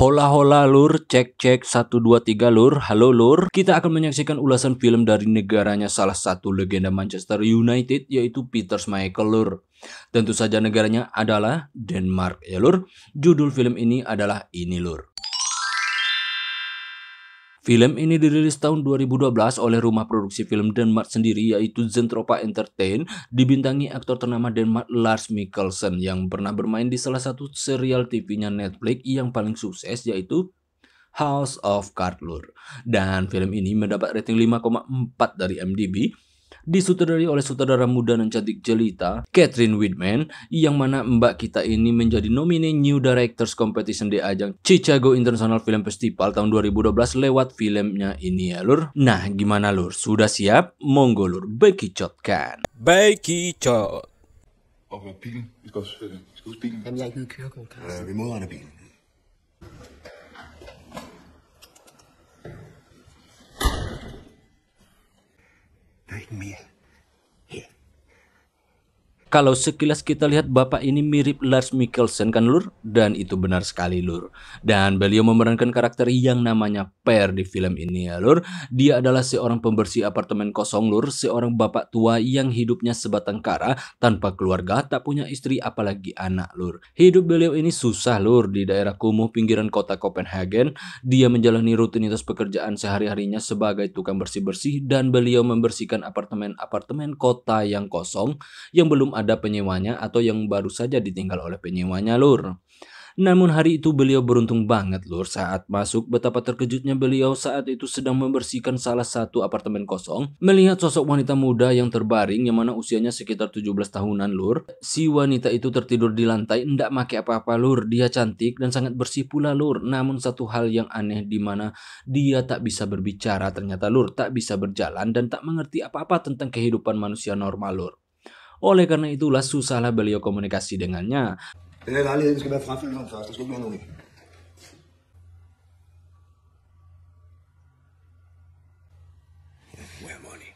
Hola hola lur, cek cek 1 2 3 lur, halo lur. Kita akan menyaksikan ulasan film dari negaranya salah satu legenda Manchester United yaitu Peter Schmeichel lur. Tentu saja negaranya adalah Denmark ya lur. Judul film ini adalah ini lur. Film ini dirilis tahun 2012 oleh rumah produksi film Denmark sendiri yaitu Zentropa Entertain, dibintangi aktor ternama Denmark Lars Mikkelsen yang pernah bermain di salah satu serial TV-nya Netflix yang paling sukses yaitu House of Cards lur. Dan film ini mendapat rating 5,4 dari IMDb. Disutradarai oleh sutradara muda dan cantik jelita Catherine Whitman, yang mana mbak kita ini menjadi nomine New Directors Competition di ajang Chicago International Film Festival tahun 2012 lewat filmnya ini ya lur. Nah gimana lur, sudah siap? Monggo lur, bekicotkan. Bekicot. Og bilen. Vi skal huske bilen. Jamen, jeg har givet kørekort, Carsten. Vi må rende bilen. Der er ikke mere. Her. Kalau sekilas kita lihat bapak ini mirip Lars Mikkelsen kan lur? Dan itu benar sekali lur. Dan beliau memerankan karakter yang namanya Per di film ini ya lur. Dia adalah seorang pembersih apartemen kosong lur. Seorang bapak tua yang hidupnya sebatang kara, tanpa keluarga, tak punya istri apalagi anak lur. Hidup beliau ini susah lur. Di daerah kumuh pinggiran kota Copenhagen, dia menjalani rutinitas pekerjaan sehari-harinya sebagai tukang bersih-bersih. Dan beliau membersihkan apartemen-apartemen kota yang kosong, yang belum ada penyewanya atau yang baru saja ditinggal oleh penyewanya lur. Namun hari itu beliau beruntung banget lur. Saat masuk, betapa terkejutnya beliau saat itu sedang membersihkan salah satu apartemen kosong, melihat sosok wanita muda yang terbaring yang mana usianya sekitar 17 tahunan lur. Si wanita itu tertidur di lantai, ndak make apa-apa lur. Dia cantik dan sangat bersih pula lur. Namun satu hal yang aneh di mana dia tak bisa berbicara ternyata lur, tak bisa berjalan dan tak mengerti apa-apa tentang kehidupan manusia normal lur. Oleh karena itulah susahlah beliau komunikasi dengannya. Den her lejlighed skal være fraflytteren først. Der skal ikke være nogen i. Where money?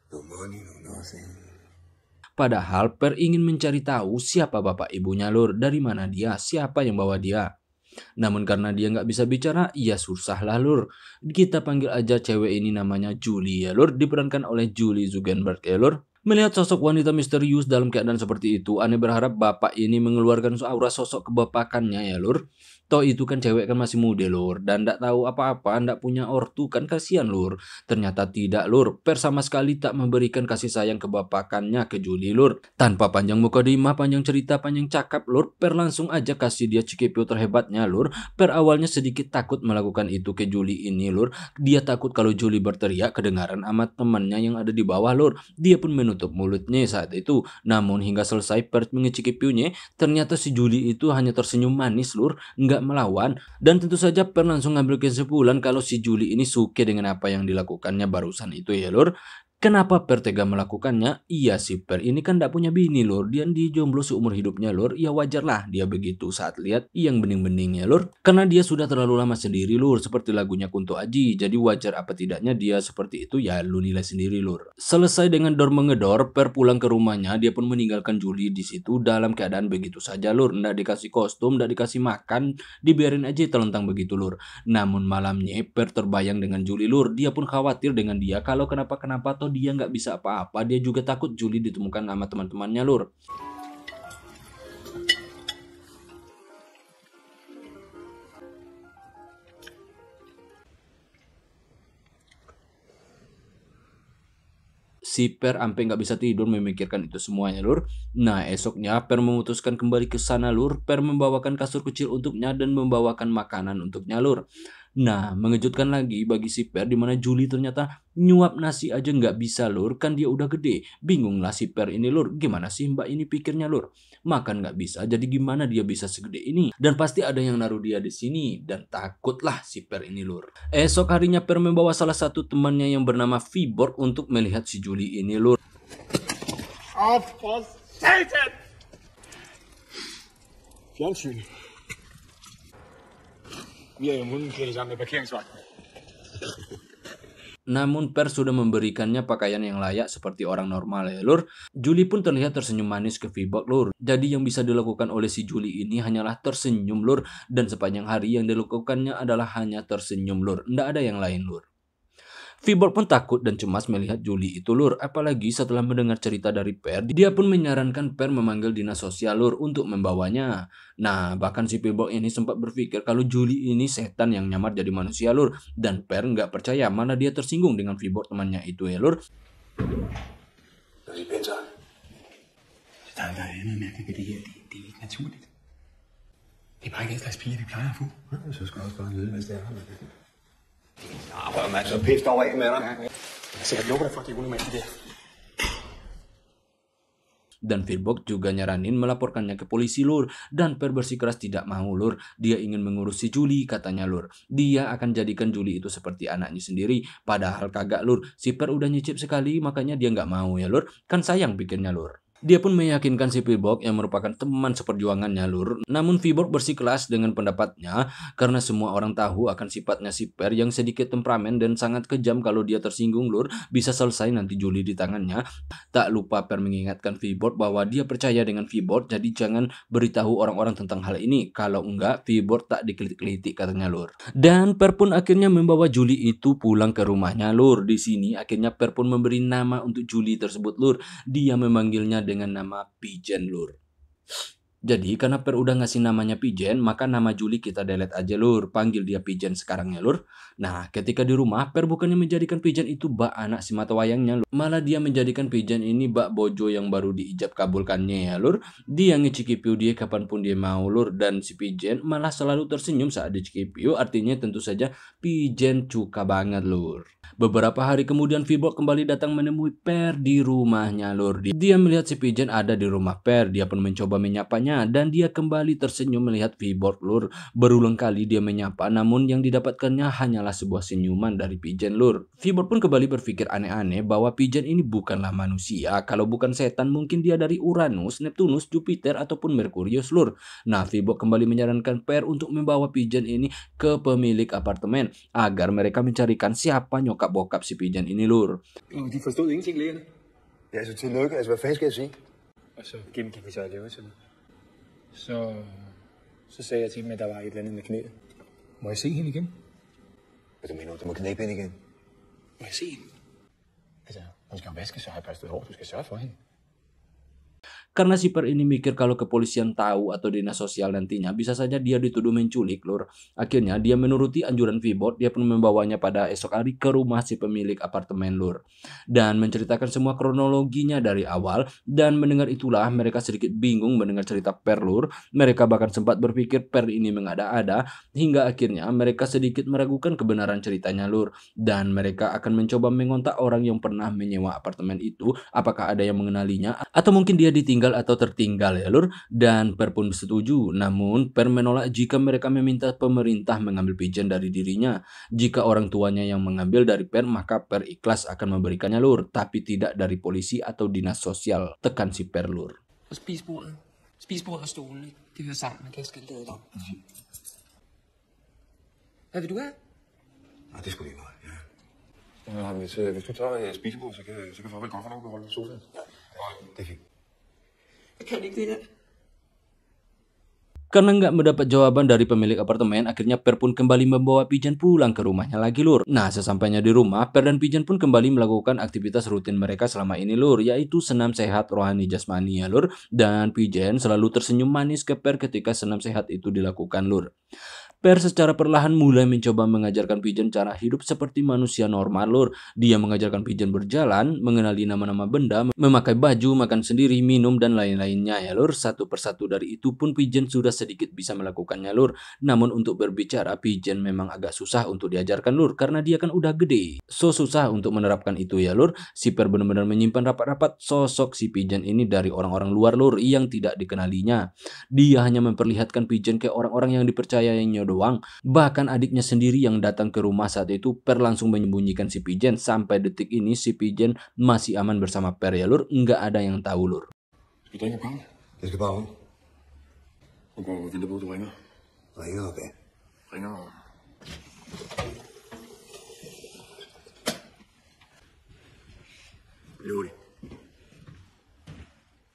No money, no nothing. Padahal Per ingin mencari tahu siapa bapak ibunya lur, dari mana dia, siapa yang bawa dia. Namun karena dia nggak bisa bicara, ya susah lah lur. Kita panggil aja cewek ini namanya Julie ya lur, diperankan oleh Julie Zuckerberg ya lur. Melihat sosok wanita misterius dalam keadaan seperti itu, Ane berharap bapak ini mengeluarkan aura sosok kebapakannya ya lur. Toh itu kan cewek kan masih muda lur, dan ndak tahu apa-apa, ndak punya ortu kan kasihan lur. Ternyata tidak lur, Per sama sekali tak memberikan kasih sayang kebapakannya ke Julie lur. Tanpa panjang mukadimah, panjang cerita, panjang cakap lur, Per langsung aja kasih dia cikipyo terhebatnya lur. Per awalnya sedikit takut melakukan itu ke Julie ini lur. Dia takut kalau Julie berteriak kedengaran sama temannya yang ada di bawah lur. Dia pun menutup mulutnya saat itu. Namun hingga selesai Per mengicikipyonya, ternyata si Julie itu hanya tersenyum manis lur, nggak melawan. Dan tentu saja Per langsung ngambil kesimpulan kalau si Julie ini suka dengan apa yang dilakukannya barusan itu ya lur. Kenapa Per tega melakukannya? Iya si Per ini kan tidak punya bini lur. Dia jomblo seumur hidupnya lur. Ya wajar lah dia begitu saat lihat yang bening-bening ya lur. Karena dia sudah terlalu lama sendiri lur. Seperti lagunya Kunto Aji. Jadi wajar apa tidaknya dia seperti itu, ya lu nilai sendiri lur. Selesai dengan dor mengedor, Per pulang ke rumahnya. Dia pun meninggalkan Julie di situ dalam keadaan begitu saja lur. Nggak dikasih kostum, nggak dikasih makan. Dibiarin aja telentang begitu lur. Namun malamnya Per terbayang dengan Julie lur. Dia pun khawatir dengan dia kalau kenapa-kenapa atau dia nggak bisa apa-apa. Dia juga takut Julie ditemukan sama teman-temannya lur. Si Per sampai nggak bisa tidur memikirkan itu semuanya lur. Nah esoknya Per memutuskan kembali ke sana lur. Per membawakan kasur kecil untuknya dan membawakan makanan untuknya lur. Nah mengejutkan lagi bagi si Per dimana Julie ternyata nyuap nasi aja nggak bisa lur. Kan dia udah gede. Bingung lah si Per ini lur. Gimana sih mbak ini pikirnya lur. Makan nggak bisa, jadi gimana dia bisa segede ini? Dan pasti ada yang naruh dia di sini. Dan takutlah si Per ini lur. Esok harinya Per membawa salah satu temannya yang bernama Viborg untuk melihat si Julie ini lur. Åh, for satan! Fjernsyn. Vi er jo munden klædt sammen med parkeringsvagten. Namun Per sudah memberikannya pakaian yang layak seperti orang normal ya lur. Julie pun terlihat tersenyum manis ke Vibok lur. Jadi yang bisa dilakukan oleh si Julie ini hanyalah tersenyum lur. Dan sepanjang hari yang dilakukannya adalah hanya tersenyum lur. Nggak ada yang lain lur. Vibok pun takut dan cemas melihat Julie itu lur. Apalagi setelah mendengar cerita dari Per, dia pun menyarankan Per memanggil dinas sosial lur untuk membawanya. Nah, bahkan si Vibok ini sempat berpikir kalau Julie ini setan yang nyamar jadi manusia lur. Dan Per nggak percaya, malah dia tersinggung dengan Vibok temannya itu ya lur. Når de pinser. Der er andet mærkeligt ved det her. Det er ikke naturligt. Det er bare ikke en slags piger, vi plejer at få. Så skal jeg også bare vide, hvis det er. Ja, prøv mand, så pis dog af med dig. Altså, jeg lukker dig for, at det er unormalt det der. Dan Vibok juga nyaranin melaporkannya ke polisi lur. Dan Per bersikeras tidak mau lur. Dia ingin mengurus si Julie katanya lur. Dia akan jadikan Julie itu seperti anaknya sendiri. Padahal kagak lur. Si Per udah nyicip sekali makanya dia nggak mau ya lur. Kan sayang pikirnya lur. Dia pun meyakinkan si Vibok yang merupakan teman seperjuangannya lur. Namun Vibok bersikeras dengan pendapatnya karena semua orang tahu akan sifatnya si Per yang sedikit temperamen dan sangat kejam. Kalau dia tersinggung lur, bisa selesai nanti Julie di tangannya. Tak lupa Per mengingatkan Vibok bahwa dia percaya dengan Vibok, jadi jangan beritahu orang-orang tentang hal ini. Kalau enggak, Vibok tak dikelitik-kelitik katanya lur. Dan Per pun akhirnya membawa Julie itu pulang ke rumahnya lur. Di sini akhirnya Per pun memberi nama untuk Julie tersebut lur. Dia memanggilnya dengan nama Pigeon lur. Jadi karena Per udah ngasih namanya Pigeon, maka nama Julie kita delete aja lur. Panggil dia Pigeon sekarang ya lur. Nah, ketika di rumah Per bukannya menjadikan Pigeon itu bak anak si mata wayangnya lur. Malah dia menjadikan Pigeon ini bak bojo yang baru diijab kabulkannya ya lur. Dia ngecikipiu dia kapanpun dia mau lur. Dan si Pigeon malah selalu tersenyum saat dicikipiu. Artinya tentu saja Pigeon cuka banget lur. Beberapa hari kemudian Vibok kembali datang menemui Per di rumahnya lur. Dia melihat si Pigeon ada di rumah Per. Dia pun mencoba menyapanya dan dia kembali tersenyum melihat Vibok lur. Berulang kali dia menyapa namun yang didapatkannya hanyalah sebuah senyuman dari Pigeon lur. Vibok pun kembali berpikir aneh-aneh bahwa Pigeon ini bukanlah manusia. Kalau bukan setan mungkin dia dari Uranus, Neptunus, Jupiter ataupun Merkurius lur. Nah, Vibok kembali menyarankan Per untuk membawa Pigeon ini ke pemilik apartemen agar mereka mencarikan siapa nyokap bokap si Pigeon ini lur. De forstod ingenting, lægerne. Ja, så tillykke. Altså, hvad fanden skal jeg sige? Og så gennemgik vi så elevatoren. Så sagde jeg til dem, at der var et eller andet med knæet. Må jeg se hende igen? Hvad du mener, du må knæbe hende igen? Må jeg se hende? Altså, hun skal jo vaske sig og have børstet hår. Du skal sørge for hende. Karena si Per ini mikir kalau kepolisian tahu atau dinas sosial nantinya bisa saja dia dituduh menculik lur. Akhirnya dia menuruti anjuran Vibok, dia pun membawanya pada esok hari ke rumah si pemilik apartemen lur. Dan menceritakan semua kronologinya dari awal. Dan mendengar itulah mereka sedikit bingung mendengar cerita Per lur. Mereka bahkan sempat berpikir Per ini mengada-ada. Hingga akhirnya mereka sedikit meragukan kebenaran ceritanya lur. Dan mereka akan mencoba mengontak orang yang pernah menyewa apartemen itu. Apakah ada yang mengenalinya atau mungkin dia ditinggal atau tertinggal ya lur. Dan Per pun setuju. Namun Per menolak jika mereka meminta pemerintah mengambil Pigeon dari dirinya. Jika orang tuanya yang mengambil dari Per, maka Per ikhlas akan memberikannya lur. Tapi tidak dari polisi atau dinas sosial. Tekan si Per lur. Og spisebordet. Spisebordet og stolene, det hører sammen. Man kan ikke skille det ud om. Hvad vil du have? Nej, det skulle lige meget, ja. Hvis du tager spisebordet, så kan far vel godt få nogen beholde på sofaen. Det er fint. Jeg kan ikke det her. Karena nggak mendapat jawaban dari pemilik apartemen, akhirnya Per pun kembali membawa Pigeon pulang ke rumahnya lagi lur. Nah, sesampainya di rumah, Per dan Pigeon pun kembali melakukan aktivitas rutin mereka selama ini lur, yaitu senam sehat rohani jasmani ya lur. Dan Pigeon selalu tersenyum manis ke Per ketika senam sehat itu dilakukan lur. Per secara perlahan mulai mencoba mengajarkan Pigeon cara hidup seperti manusia normal lur. Dia mengajarkan Pigeon berjalan, mengenali nama-nama benda, memakai baju, makan sendiri, minum, dan lain-lainnya ya lur. Satu persatu dari itu pun Pigeon sudah sedikit bisa melakukannya lur. Namun untuk berbicara Pigeon memang agak susah untuk diajarkan lur, karena dia kan udah gede. So susah untuk menerapkan itu ya lur. Si Per benar-benar menyimpan rapat-rapat sosok si Pigeon ini dari orang-orang luar lur yang tidak dikenalinya. Dia hanya memperlihatkan Pigeon ke orang-orang yang dipercayainya doang. Bahkan adiknya sendiri yang datang ke rumah saat itu, Per langsung menyembunyikan si Pigeon. Sampai detik ini si Pigeon masih aman bersama Per ya lur. Nggak ada yang tahu lur. Skal du drikke en kaffe? Jeg skal bare ud. Og gå og vente på, du ringer. Ringer op, ja. Ringer. Lur.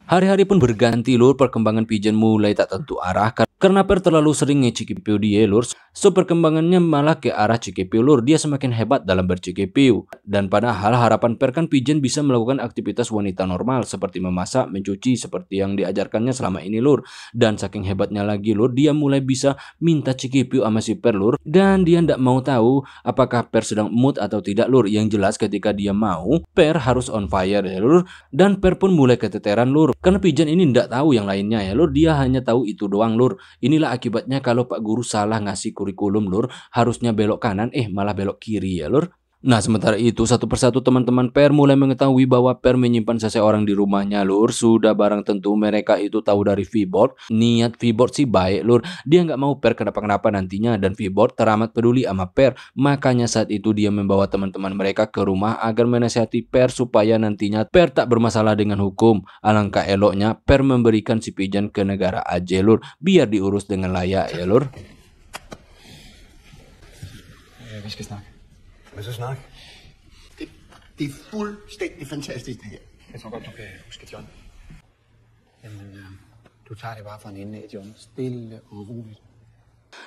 Hari-hari pun berganti lur, perkembangan Pigeon mulai tak tentu arah karena Per terlalu sering ngecikipeu dia lur. So perkembangannya malah ke arah cikipeu lur, dia semakin hebat dalam bercikipeu. Dan padahal harapan Per kan Pigeon bisa melakukan aktivitas wanita normal seperti memasak, mencuci seperti yang diajarkannya selama ini lur. Dan saking hebatnya lagi lur, dia mulai bisa minta cikipeu sama si Per lur. Dan dia ndak mau tahu apakah Per sedang mood atau tidak lur. Yang jelas ketika dia mau, Per harus on fire ya lur. Dan Per pun mulai keteteran lur. Karena Pigeon ini ndak tahu yang lainnya ya lur, dia hanya tahu itu doang lur. Inilah akibatnya kalau Pak Guru salah ngasih kurikulum lur, harusnya belok kanan malah belok kiri ya lur. Nah sementara itu satu persatu teman-teman Per mulai mengetahui bahwa Per menyimpan seseorang di rumahnya lur. Sudah barang tentu mereka itu tahu dari V-Board. Niat V-Board sih baik lur, dia nggak mau Per kenapa-kenapa nantinya. Dan V-Board teramat peduli sama Per. Makanya saat itu dia membawa teman-teman mereka ke rumah agar menasihati Per supaya nantinya Per tak bermasalah dengan hukum. Alangkah eloknya Per memberikan si Pigeon ke negara Aceh lur, biar diurus dengan layak ya lur. Vi skal snakke. Hvad så snak? Det er fuldstændig fantastisk, det her. Jeg tror godt, du kan huske John. Jamen, du tager det bare fra en ende af, John. Stille og roligt.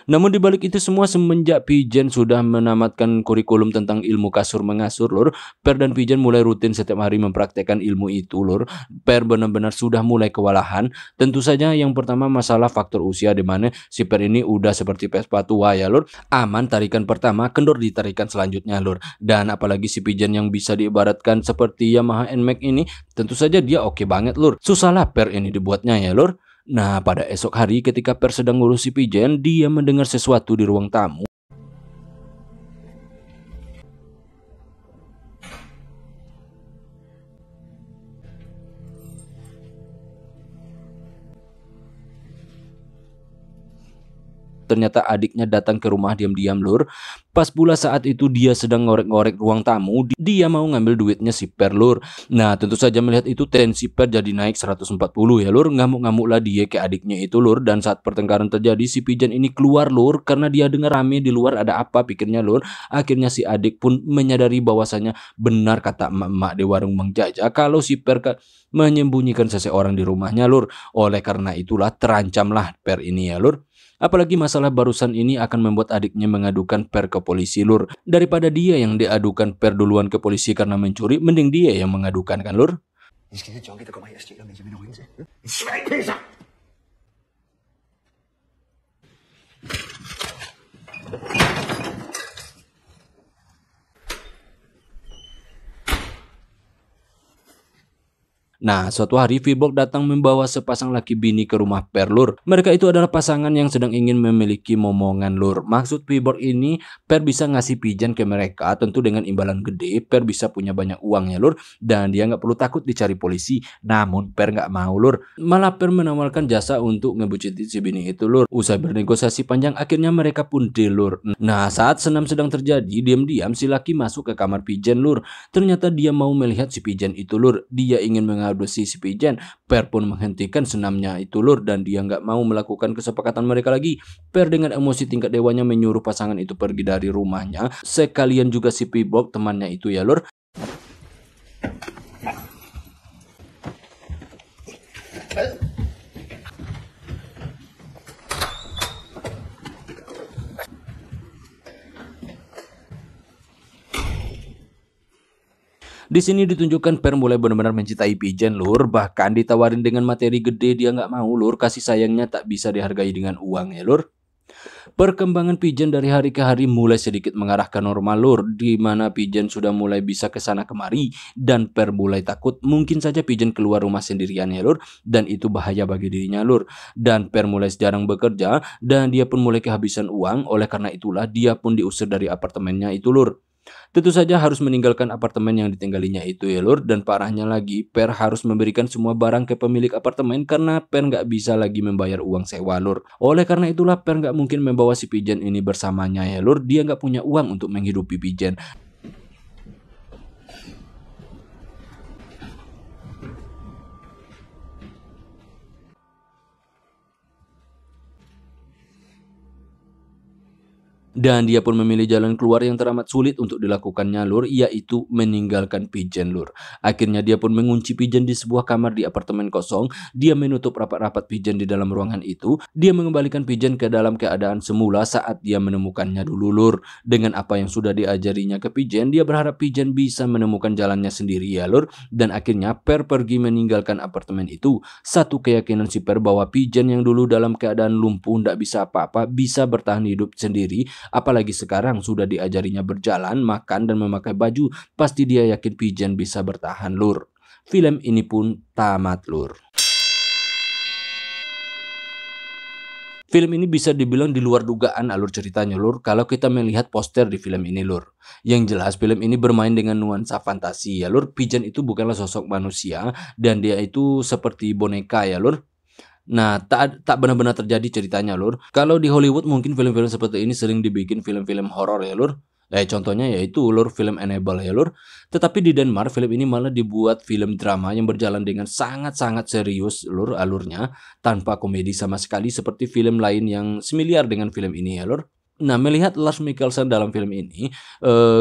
Namun dibalik itu semua, semenjak Pigeon sudah menamatkan kurikulum tentang ilmu kasur mengasur lur, Per dan Pigeon mulai rutin setiap hari mempraktekkan ilmu itu lur. Per benar-benar sudah mulai kewalahan. Tentu saja yang pertama masalah faktor usia, di mana si Per ini udah seperti Vespa tua ya lur. Aman tarikan pertama, kendor di tarikan selanjutnya lur. Dan apalagi si Pigeon yang bisa diibaratkan seperti Yamaha NMAX ini, tentu saja dia oke banget lur. Susahlah Per ini dibuatnya ya lur. Nah, pada esok hari ketika Per sedang ngurusi Pigeon, dia mendengar sesuatu di ruang tamu. Ternyata adiknya datang ke rumah diam-diam lur. Pas pula saat itu dia sedang ngorek-ngorek ruang tamu, dia mau ngambil duitnya si Per lur. Nah tentu saja melihat itu tensi Per jadi naik 140 ya lur. Ngamuk-ngamuk lah dia ke adiknya itu lur. Dan saat pertengkaran terjadi, si Pigeon ini keluar lur, karena dia dengar rame di luar ada apa pikirnya lur. Akhirnya si adik pun menyadari bahwasanya benar kata emak-emak di warung Mang Jaja kalau si Per menyembunyikan seseorang di rumahnya lur. Oleh karena itulah terancamlah Per ini ya lur. Apalagi masalah barusan ini akan membuat adiknya mengadukan Per ke polisi lur. Daripada dia yang diadukan Per duluan ke polisi karena mencuri, mending dia yang mengadukan kan lur. En skide junkie, der kommer her og stjæler, mens jeg vender ryggen til. En svag pisser! Nah, suatu hari V-Board datang membawa sepasang laki bini ke rumah Per lur. Mereka itu adalah pasangan yang sedang ingin memiliki momongan lur. Maksud V-Board ini, Per bisa ngasih Pigeon ke mereka, tentu dengan imbalan gede. Per bisa punya banyak uang ya lur, dan dia nggak perlu takut dicari polisi. Namun Per nggak mau lur. Malah Per menawarkan jasa untuk ngebucitin si bini itu lur. Usai bernegosiasi panjang, akhirnya mereka pun deal lur. Nah, saat senam sedang terjadi, diam-diam si laki masuk ke kamar Pigeon lur. Ternyata dia mau melihat si Pigeon itu lur. Dia ingin mengadopsi si Pigeon. Per pun menghentikan senamnya itu lur, dan dia nggak mau melakukan kesepakatan mereka lagi. Per dengan emosi tingkat dewanya menyuruh pasangan itu pergi dari rumahnya. Sekalian juga si V-Board temannya itu ya lur. Di sini ditunjukkan Per mulai benar-benar mencintai Pigeon lur, bahkan ditawarin dengan materi gede dia nggak mau lur, kasih sayangnya tak bisa dihargai dengan uang ya lur. Perkembangan Pigeon dari hari ke hari mulai sedikit mengarah ke normal lur, di mana Pigeon sudah mulai bisa ke sana kemari dan Per mulai takut mungkin saja Pigeon keluar rumah sendirian ya lur, dan itu bahaya bagi dirinya lur. Dan Per mulai jarang bekerja dan dia pun mulai kehabisan uang, oleh karena itulah dia pun diusir dari apartemennya itu lur. Tentu saja harus meninggalkan apartemen yang ditinggalinya itu ya lur, dan parahnya lagi Per harus memberikan semua barang ke pemilik apartemen karena Per nggak bisa lagi membayar uang sewa lur. Oleh karena itulah Per nggak mungkin membawa si Pigeon ini bersamanya ya lur, dia nggak punya uang untuk menghidupi Pigeon. Dan dia pun memilih jalan keluar yang teramat sulit untuk dilakukannya lur, yaitu meninggalkan Pigeon lur. Akhirnya dia pun mengunci Pigeon di sebuah kamar di apartemen kosong. Dia menutup rapat-rapat Pigeon di dalam ruangan itu. Dia mengembalikan Pigeon ke dalam keadaan semula saat dia menemukannya dulu lur. Dengan apa yang sudah diajarinya ke Pigeon, dia berharap Pigeon bisa menemukan jalannya sendiri ya lur. Dan akhirnya Per pergi meninggalkan apartemen itu. Satu keyakinan si Per bahwa Pigeon yang dulu dalam keadaan lumpuh tidak bisa apa-apa bisa bertahan hidup sendiri. Apalagi sekarang sudah diajarinya berjalan, makan, dan memakai baju, pasti dia yakin Pigeon bisa bertahan lur. Film ini pun tamat lur. Film ini bisa dibilang di luar dugaan alur ceritanya lur, kalau kita melihat poster di film ini lur. Yang jelas film ini bermain dengan nuansa fantasi ya lur. Pigeon itu bukanlah sosok manusia dan dia itu seperti boneka ya lur. Nah, tak benar-benar terjadi ceritanya lur. Kalau di Hollywood mungkin film-film seperti ini sering dibikin film-film horor ya lur. Contohnya yaitu lur film Annabelle ya lur. Tetapi di Denmark film ini malah dibuat film drama yang berjalan dengan sangat-sangat serius lur alurnya, tanpa komedi sama sekali seperti film lain yang semiliar dengan film ini ya lur. Nah, melihat Lars Mikkelsen dalam film ini,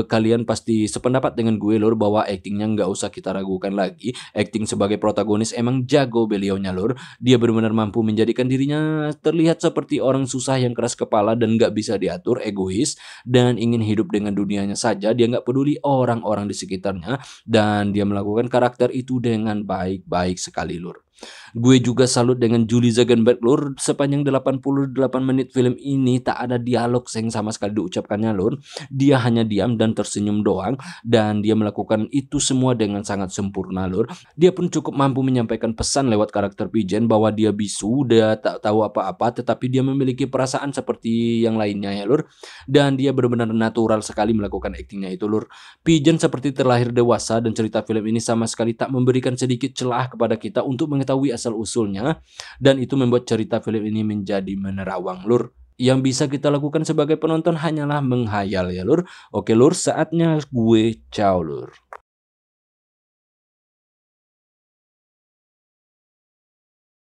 kalian pasti sependapat dengan gue lur bahwa aktingnya nggak usah kita ragukan lagi. Akting sebagai protagonis emang jago beliaunya lur. Dia benar-benar mampu menjadikan dirinya terlihat seperti orang susah yang keras kepala dan nggak bisa diatur, egois, dan ingin hidup dengan dunianya saja. Dia nggak peduli orang-orang di sekitarnya, dan dia melakukan karakter itu dengan baik-baik sekali lur. Gue juga salut dengan Julie Zagenberg lur. Sepanjang 88 menit film ini tak ada dialog yang sama sekali diucapkannya lur. Dia hanya diam dan tersenyum doang, dan dia melakukan itu semua dengan sangat sempurna lur. Dia pun cukup mampu menyampaikan pesan lewat karakter Pigeon bahwa dia bisu, dia tak tahu apa-apa, tetapi dia memiliki perasaan seperti yang lainnya ya lur. Dan dia benar-benar natural sekali melakukan aktingnya itu lur. Pigeon seperti terlahir dewasa, dan cerita film ini sama sekali tak memberikan sedikit celah kepada kita untuk mengetahui asal-usulnya, dan itu membuat cerita film ini menjadi menerawang lur. Yang bisa kita lakukan sebagai penonton hanyalah menghayal ya lur. Oke lur, saatnya gue ciao lur.